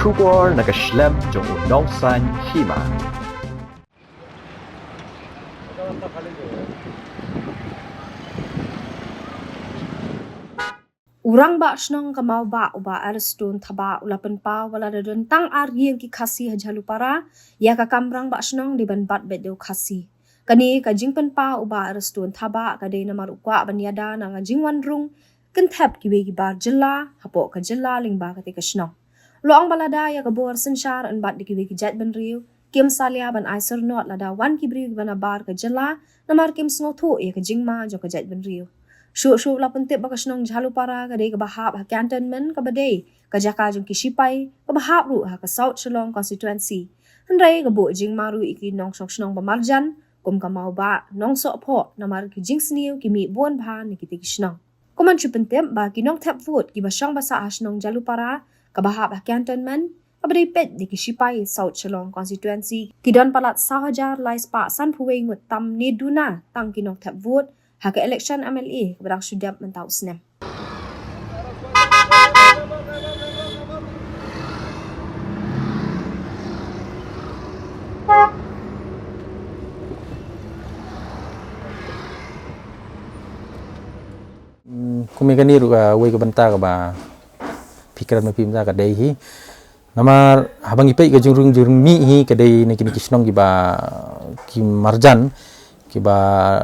Kubor nakaslem jong unongsan hima. Urang ba snong kamau ba uba arstun thaba ulapan pa wala dadon tang argir ki khasi hajalu para ya ka kamrang ba snong di ban bat bedeu khasi kani ka jingpan pa uba arstun thaba ka de namar ukwa banyada na jingwan rung kan thap ki wegi bar jilla hapo ka jilla lingba ka te ka snong loang balada ya ka bor senshar an bat di ki wegi jat ban riu kim salia ban aisur not lada wan ki briu ban bar ka jilla namar kim sngo thu ya ka jingma jo ka jat ban riu Shu la pentip baka snong jalu para ka de ka bahap ha cantonment ka bade ka jaka jong kisipai ka bahap ru ha ka South Shillong constituency handrai ka bo jing maru iki nong sok snong bamarjan kum ka mau ba nong so pho namar ki jing sniu ki mi bon bha ni ki ti snong kuman chu pentip ba ki nong thap vote ki ba shang basa snong jalu para ka bahap ha cantonment ka bade pet di kisipai South Shillong constituency ki don palat 1000 lais pa san phuwei ngut tam ni duna tang ki nong thap vote haka election MLA keberang sudap mentau senem. Kumi kani ruga wei ka banta ka ba pikiran mapim za ka dei hi namar habang ipai ka jurung mi hi ka dei ni kini kisnong ki ba ki marjan ki ba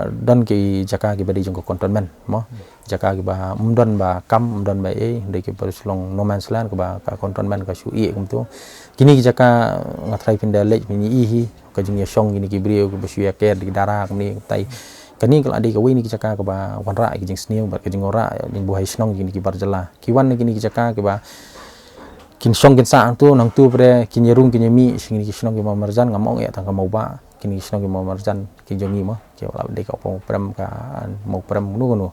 don ki jaka ki ba di jong ko cantonment mo jaka ki ba umdon ba kam umdon ba e de ki par sulong no man's land ka ba ka cantonment ka su e kum tu kini ki jaka ngatrai pinda lej mini i hi ka jing ya song kini ki brio ki ba su ya ker di dara kini tai kani kala adi ka wi ni ki jaka ka ba wanra ki jing sniu ba ki jing ora jing buhai snong kini ki barjala ki wan kini ki jaka ki ba kin song kin sa tu nang tu pre kin yerung kin yemi sing ki snong ki ma marjan ngamong ya tang ka mau ba kini snong ki mau marjan ki jongi mo ki wala de ka pong prem ka mau prem nu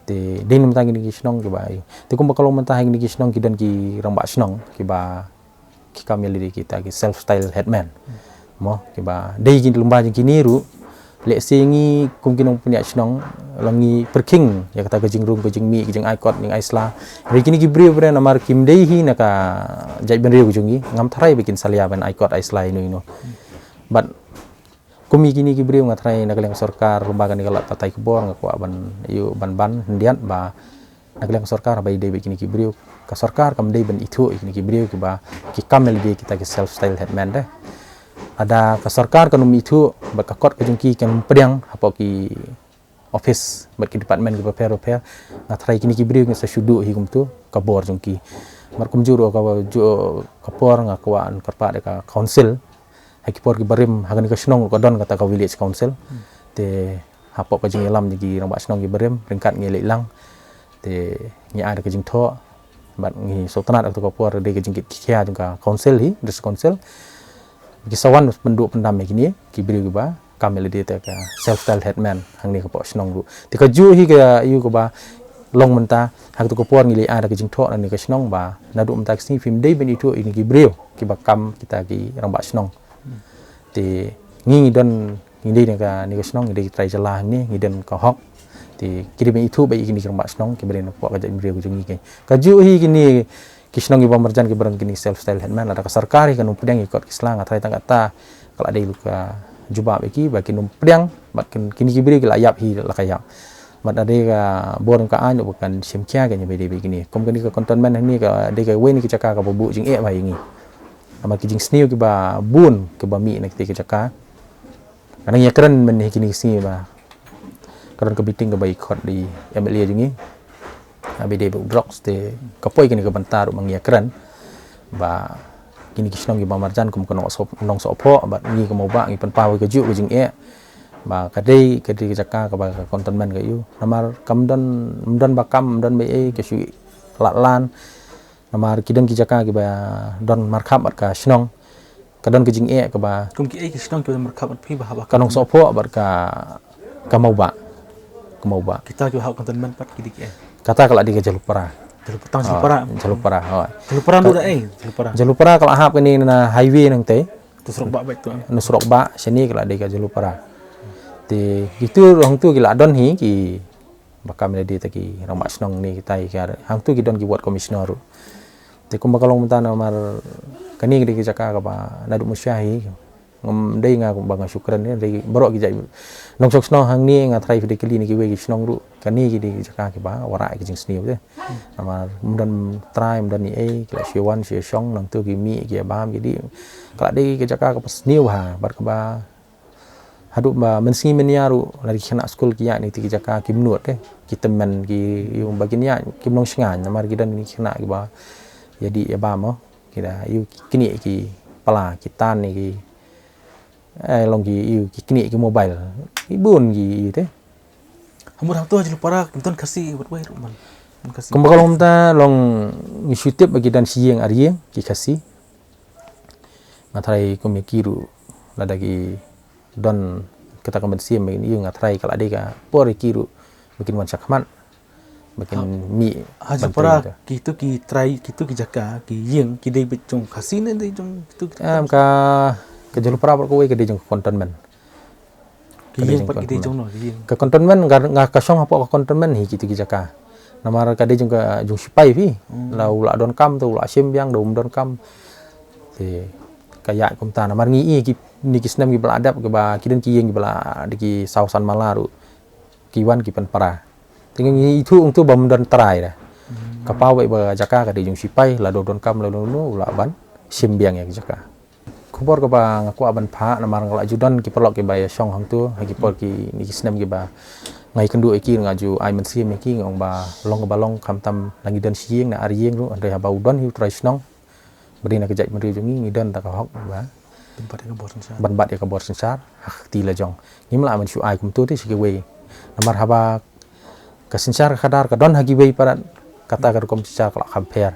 te din mentang kini snong ki ba te kum bakalo mentang kini snong ki dan ki rang ba snong ki ba ki kamel di kita ki self style headman mo ki ba dei kin lumba jing kini ru le singi kum kinong punya snong langi perking ya kata ka jing rung ka jing mi ki jing aikot ning aisla re kini ki brio bre namar kim dei hi na ka jai ben riu jongi ngam tharai bikin salia ben aikot aisla ino but kumi kini ki brio ngatrai nagaleng sarkar lembaga ni kala patai kebor ngako ban yu ban ndian ba nagaleng sarkar bai de kini ki brio ka sarkar kam de ben itu kini ki brio ki ba ki kamel de kita ki self style headman de ada ka sarkar kanum itu ba ka kot ka jungki kan pedang apa ki office ba ki department ki repair ngatrai kini ki brio ngi sa shudu hi kum tu ka bor jungki mar kum juro ka ka por ngako an karpa de ka council hakipor ki barim hagan ka snong ko don kata ka village council te hapok ka jing lam ji rang ba snong ki barim ringkat ngi lang te nya ada ka jing tho bat ngi sultanat atau ka por de ka jing ki khia jing ka council hi dis council ki sawan penduk pendam kini ki bri ba kamel de ta ka self style headman hang ni ka po snong ru te ka ju hi ka yu ko ba long menta hak tu ko por ngi ada ka jing tho ni ka snong ba na du menta sni film de ben itu ini ki brio ki ba kam kita ki rang ba snong thì nghi don nghi đây là ni snong nghi trai jala ni nghi den ka hok thì kiri ben itu bai kini keramba snong ki beren ko ka jam riu jungi ke ka ju hi kini ki snong ki bamarjan ki barang kini self style headman ada ka sarkari kan pedang ikut kislang atrai tang kata kalau ada luka jubab iki ba kini pedang ba kini ki beri ki layap hi la kayap mat ada ka borang ka an bukan simkia ka ni bai kini kom kini ka cantonment ni ka de ka we ni ki caka ka bobu jing e bai ngi ama ki jing sniu ki ba bun ki ba mi na ki jaka kana ya keren men kini sni ba keren ka biting ka ba ikot di MLA jingi abi de drugs te kapoi kini ka bantar mang ya keren ba kini ki snong ki ba marjan kum kono sop nong so pho ba ngi ka mo ba ngi pan pa ka ju ka jing e ba ka dei ka di jaka ka ba ka cantonment ka yu namar kamdon ba kam don be e ke su lan namar kidang ki jaka ki ba don markhap at ka snong kadon ki jing e ka ba kum ki ki snong ki markhap at pi ba ba kanong sopo bar ka mau ba kita ki hak cantonment pat ki dik e kata kala di ka jalupara jalupara ndu da jalupara kala hap ni na highway nang te tu surok ba tu no surok ba sini kala di ka jalupara te itu hong tu kila don hi ki bakam di ta ki rang ba snong ni kita ki hang tu ki don ki buat komisioner te kum bakalong menta namar kani di jaka ka ba nadu musyahi ngam dei nga bang syukran ni dei borok ki jai nong sok sno hang ni nga trai di kali ni ki we ki snong ru kani ki di jaka ki ba wara ki jing sniu te ama mudan trai mudan ni ki la shiewan shie shong nang tu ki mi ki ba ki di kala dei ki jaka ka pas sniu ha bar ka ba hadu ba mensi meniaru lari kena skul ki ya ni ti ki jaka ki mnuat te ki temen ki yu bagin ya ki nong singan namar ki dan ni kena ki ba jadi ya ba mo kira yu kini ki pala ki tan ni ki long ki kini ki mobile ibun ki te Hamur hang tu aja para kimton kasih buat baik man. Kasih. Kumbakalom ta long ngishutip bagi dan siang arieng ki kasih ngatrai kumikiru ladagi don kita kan bensim begini yu ngatrai kala deka por kiru bikin wan sakman bikin mi Aja para kitu ki try kitu ki jaka ki yeng ki dei becong kasih ne dei jong kitu ka kejalu para ko we ke dejong kontonmen ki yeng pat ki dei jong no ki yeng. ke kontonmen nga ka song hapo ka kontonmen hi kitu ki jaka namar ka dejong ka jong sipai fi la ula don kam tu ula simbyang dom don kam te kayak kum ta namar ngi ki ni ki snam ki beladap ke ba kiden ki yeng ki bela di ki sausan malaru kiwan ki pen para tinggal itu untuk bam don trai dah kapau ba jaka ka dejong sipai la don kam la no ula ban simbyang ya ki jaka kubor ke bang aku aban pa namar ngala judan ki perlok ki baya song hang tu hagi por ki ni kisnem ki ba ngai kendu iki ngaju ai men sim ki ngong ba long ke balong kam tam langi dan sieng na arieng ru andre haba udon hi trai snong beri na kejai meri jungi ngidan ta ka hok ba ban bat ya ka bor sensar hak ti la jong ni mala man shu ai kum tu ti sike we namar haba ka sensar kadar ka don hagi we parat kata ka kum sensar kala compare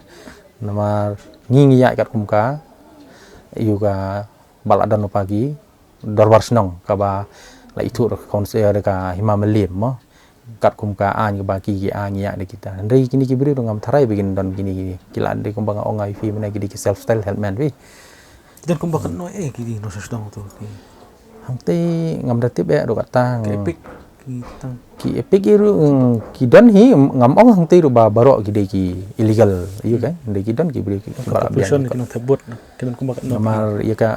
namar ngi ya kat kum ka juga baladan pagi dorbar senong kaba la itu konser ka himamelim mo kat kum ka an ka baki ki an ya de kita ndai kini ki beri ngam tharai begin don kini kila de kum bang ongai fi mena ki self style helpman wi Dan kum bakat no ki di no sedang tu ki. hang te ngam datip ya do kata Epic ki tang ki epic iru ki don hi ngam ong hang te ru ba barok ki de ki illegal iu kan de ki don ki beri ki corruption ki no tebut ki kum bakat no. namar ya ka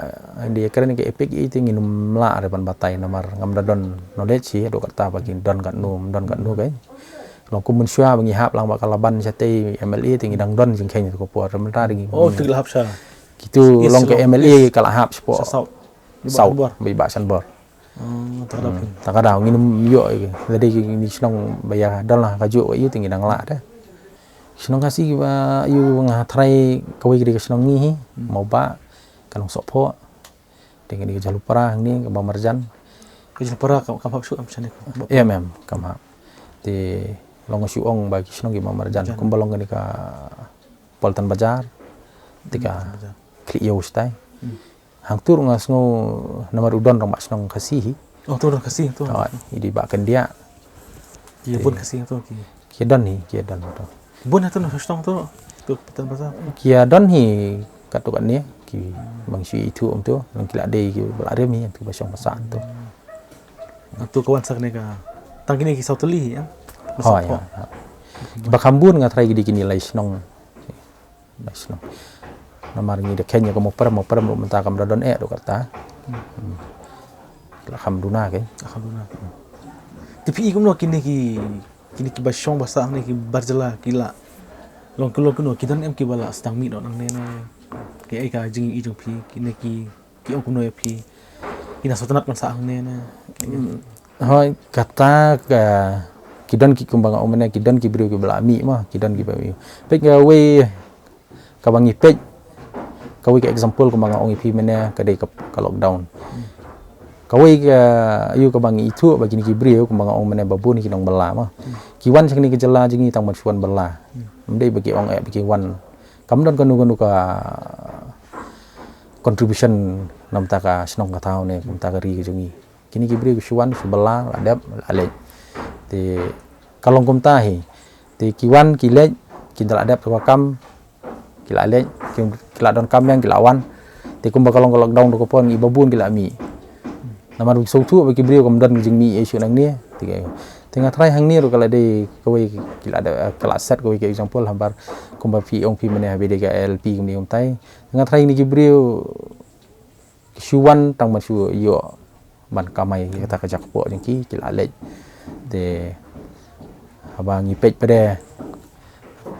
dia keren ke epic itu nginum la depan batai namar ngam dadon knowledge sih do kata bagi don kat nu kan long kumun syua bangi hap lang bakal laban sate MLA tinggi dang don jing khen ko por ramta ringi Oh tigla hapsa. gitu long ke MLA kala hap spo Sau. bi ba san bor Terhadap tak ada nginum yo jadi ni senong bayar don lah kaju itu tinggi dang la dah senong kasih ba yu ngatrai kawi gede senong ni mau ba kanong sopo dengan di jalur perang ni ke Bamarjan Kajil para kam hapsu am sane. ya mem kam di long syuong bagi senong di Bamarjan kumbalong ni ka Poltan Bajar tika kli yo stai hang tur ngasngo namar udon rong senong kasih Oh tu dah kasih tu. idi bakan dia Ki pun kasih tu ki. kiadon tu Bun tu no sedang tu. Tu petan pasal. kiadon hi katukan ni ki bang si itu tu nang kila dei ki balare mi tu basong pasan tu Tu kawan sak ne ka. Tang kini ki sautuli ya. oh ya bakambun ngatrai gidi kini lai senong namar ngi de kenya ko mo param ro menta kam dadon do kata alhamdulillah ke Alhamdulillah. Tapi ikum no kini ki basong basah ni ki barjala kila. Long kuno kidan em ki bala sedang mi nang ne ki ai ka jing i jong pi kini ki om kuno ya pi. Kina sotanat man sa ang ne na. hoi kata ka kidan ki kumbang omene kidan ki brio ki bala mi mah kidan ki bawi pe we ka bangi pe kawi ka example kumbang ongi pi mene ka dei ka lockdown kawi ka yu ka bangi itu bagi ni ki brio kumbang omene babun ki nong bala mah kiwan sing ni ke jela jingi tang suan bala mdei bagi ong bagi wan kamdon kanu ka contribution nam ta ka snong ka tau ne kum ta ka ri ke jungi kini ki brio suan sebelah adap ale ti kalong kum tahi ti kiwan kilej kindal adap ka kam kila ale kila don kam yang kilawan ti kum bakalong lockdown ko pon ibabun kila mi namar so tu bagi brio kam don jing mi isu nang ni ti tengah try hang ni ro kalau de kowe kila ada kelas set kowe ke example hambar kumba pi ong pi mene habede ga LP kum ni tai tengah try ni gibriu syuan tang ma syu yo ban kamai kata ka jak po jeng ki kila lej de abang ipej pade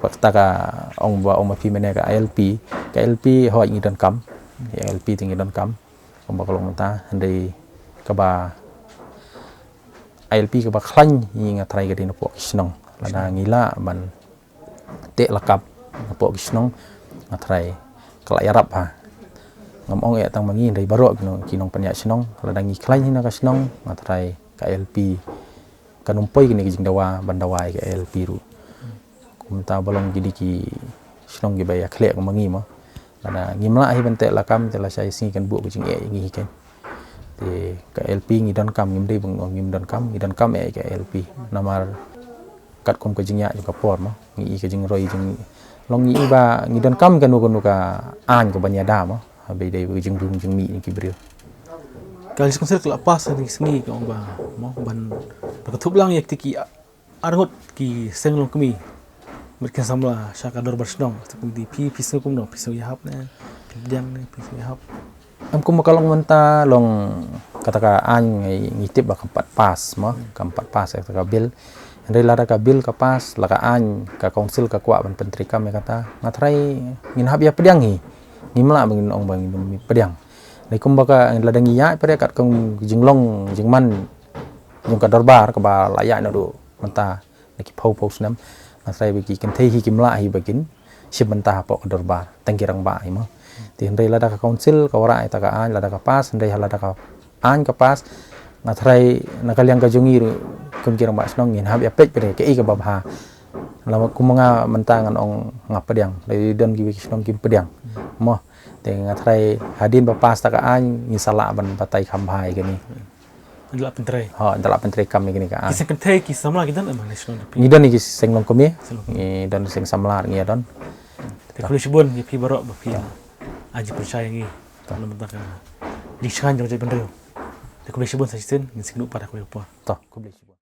waktu ka ong ma pi mene ka LP ho ngi dan kam LP tinggi dan kam kumba kolong ta handai ka ba ILP ka ba klan nga try ka din po kisnong lada ngila ban te lakap po kisnong nga try kala yarap ha ngamong ya tang mangi dai baro kinong panya sinong lada ngi klan hina ka sinong nga try ka ILP kanumpoi kini kijing dawa bandawai ka ILP ru kumta balong gidi ki sinong gi baya khlek mangi mo lada ngimla hi bante lakam tela sai singi kan bu kijing ngi ken ke LP ngi dan kam ngim dei bang ngim dan kam ke LP namar kat kom ke jingya juga por mo ngi ke jing roi jing long ngi ba ngi dan kam kan nu ka an ko banya da mo be dei jing dung jing mi ki brio kali konsel kala pas ni sengi ka ba mo ban tup lang yak tiki arngot ki senglong kami mereka samla syaka dor bersdong di pisu kum no pisu yahap ne diang ne pisu yahap am kum kalong menta long kataka an ngitip ba kampat pas mo kampat pas ka bil ndai lara ka bil ka pas laka an ka konsil ka kwa ban pentri kam kata ngatrai ngin hab ya pediang hi ngimla bangin ong bangin pediang dai kum baka ladang ya pare kat kong jinglong jingman jung ka dorbar ka ba layak no do menta neki pau snam ngatrai bagi kan thei hi kimla hi bagin sib menta po ka dorbar tangkirang ba hi mo ti ndai lada ka konsil ka wara ta ka an lada ka pas ndai lada ka an ka pas ngatrai nakaliang ka jungi kum kirang ba snong ngin hab ya pej pere ke i ka babha lama kumanga mentangan ong ngapediang dari don gi snong kim pediang mo te ngatrai hadin ba pas ta ka an ni sala ban patai khambhai gani Ndala pentre. Ha, ndala pentre kami gini ka. Kisah pentre kisah samla kita emang nasional. Ngi don iki sing long kumi. Ngi don sing samlar ngi don. Teknologi sibun ya pi barok ba pi. Aji percaya ngi. Tanam mentaka. Di shan jang jai pentre. Teknologi sibun sa sisten ngi sing nu pada ko yo po. To, ko beli